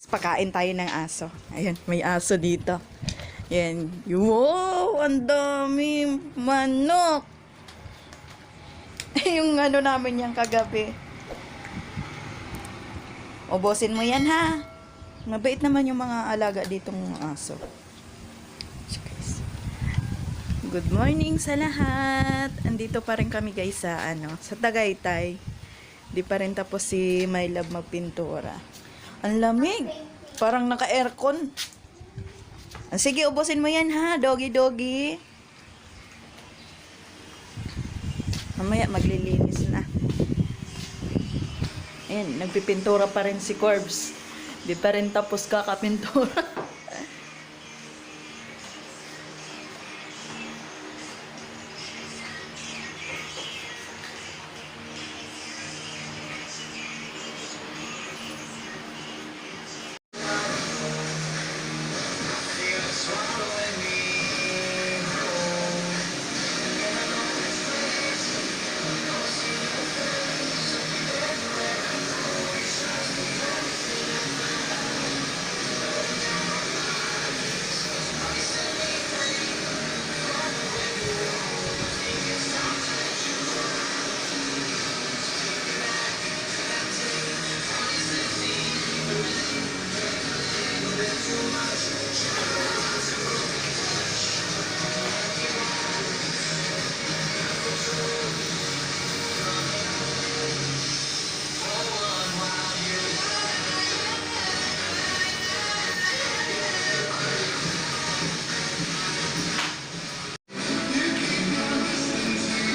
Pakain tayo ng aso. Ayan, may aso dito. Ayan. Wow, ang dami manok. Yung ano namin yan kagabi. Ubusin mo yan ha. Mabait naman yung mga alaga ditong aso. Good morning sa lahat. Andito pa rin kami guys sa Tagaytay. Di pa rin tapos si My Love magpintura. Ang lamig. Parang naka-aircon. Sige, ubusin mo yan ha. Doggy. Mamaya maglilinis na. Ayan, nagpipintura pa rin si Corbs. Di pa rin tapos kakapintura.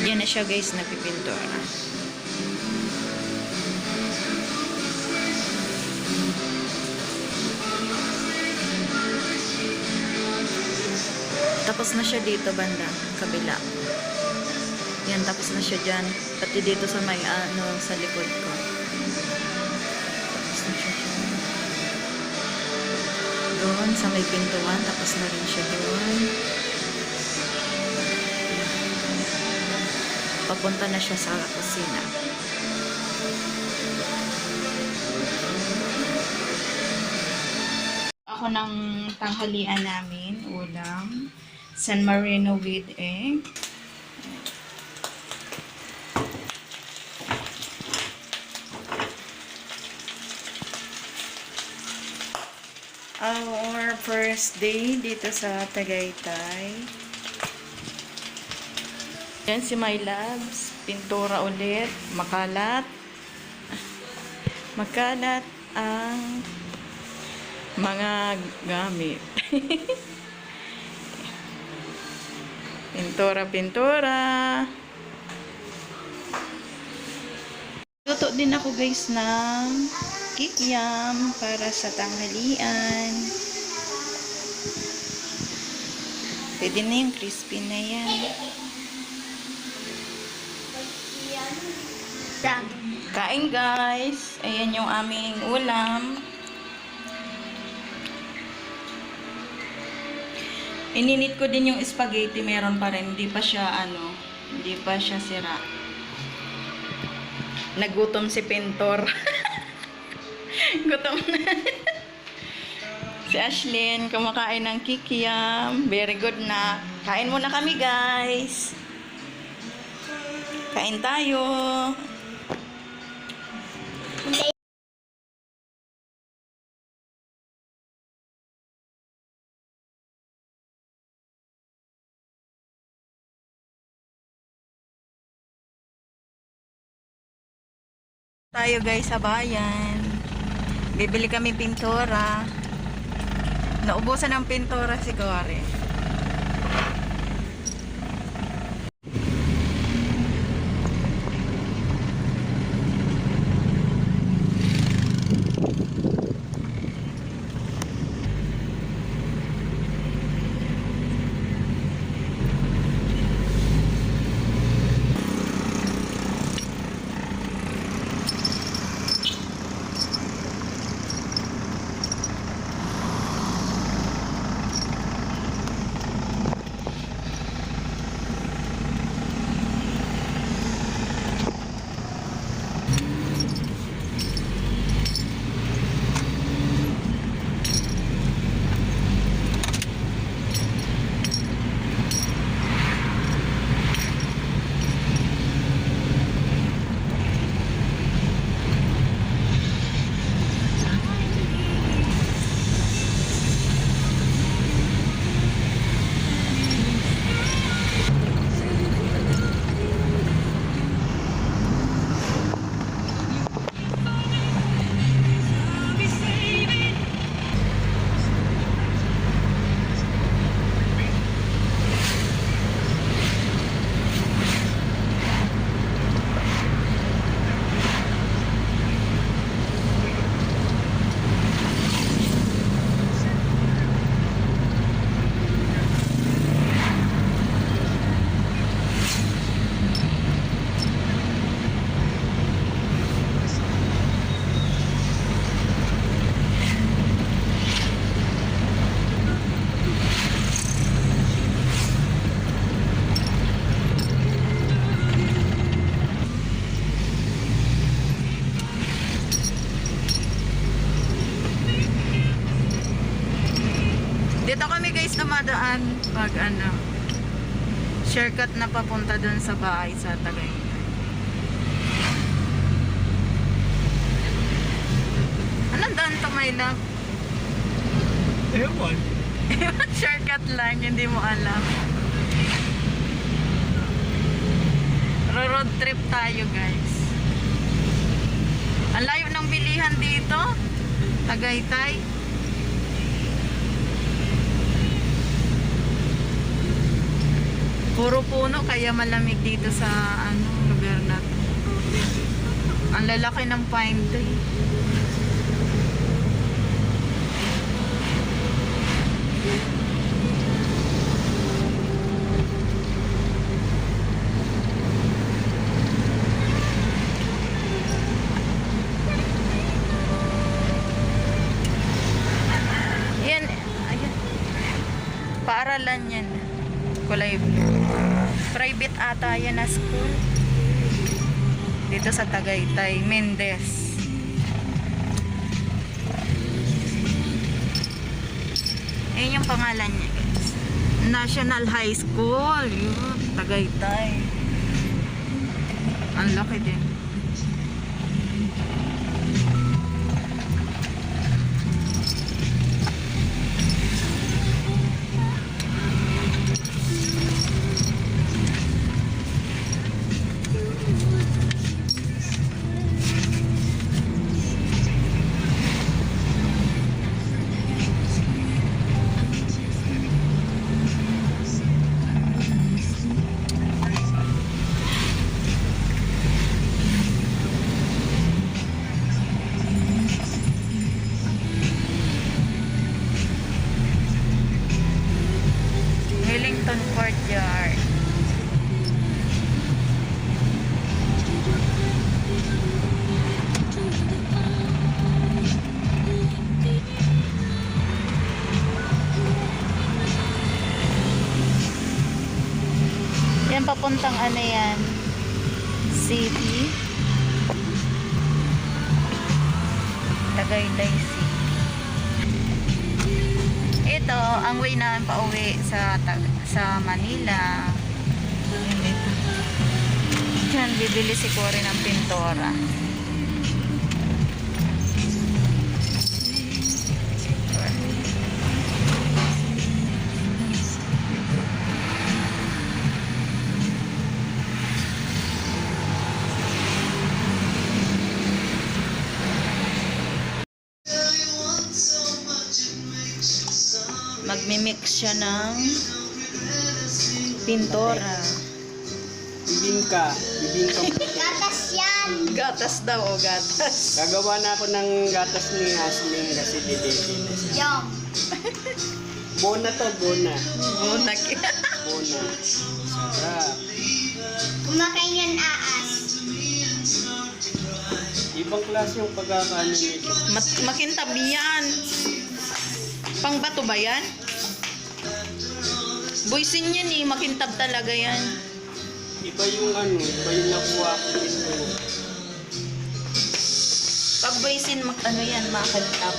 Yan na siya guys, napipintura. Tapos na siya dito banda, kabila. Yan, tapos na siya dyan. Pati dito sa may sa likod ko. Tapos na siya dyan. Doon sa may pintuan, tapos na rin siya doon. Papunta na siya sa kusina. Ako ng tanghalian namin, ulam, San Marino with egg. Our first day dito sa Tagaytay. Yan si My Loves, pintura ulit, makalat ang mga gamit. Pintura. Luto din ako guys ng kikiam para sa tanghalian. Pwede na yung crispy na yan. Kain guys. Ayan yung aming ulam. Ininit ko din yung spaghetti. Meron pa rin. Hindi pa siya sira. Nagutom si Pintor. Gutom na. Si Ashlyn kumakain ng kikiam. Very good na. Kain muna kami guys. Kain tayo. Tayo guys sa bayan. Bibili kami pintura. Naubusan ng pintura si Kore. Dito kami guys dumadaan pag ano, shortcut na papunta dun sa bahay sa Tagaytay. Anong daan to, my love? Ewan. Shortcut lang, hindi mo alam. Road trip tayo guys. Ang layo ng bilihan dito, Tagaytay. Puro puno kaya malamig dito sa ano lugar na to. Ang lalaki ng pine tree. Yan, ayan. Paaralan yan. Kulay blue. Private ata yan na school. Dito sa Tagaytay, Mendez. Ayan yung pangalan niya guys. National High School. Yun, Tagaytay. Ang laki din. Wellington Courtyard. Yan papuntang ano yan? City. Tagaytay City. Ito, ang way na pauwi sa Manila. Yan dito. Diyan, bibili si Cory ng pintora. Magmimix siya ng pintora. Bibingka. Bibingka. Gatas yan! Gatas daw o gatas. Gagawa na ako ng gatas ni Hasling kasi didede na siya. Yum! Bona to, bona. Bunak. Bona. Sarap. Kumakain yan aas. Ibang klase yung pagkakaano nito. Makintab yan. Pang bato ba yan? Boysin yan eh. Makintab talaga yan. Iba yung ano, iba yung nakuha ko dito. Pag boysin, ano yan, makintab.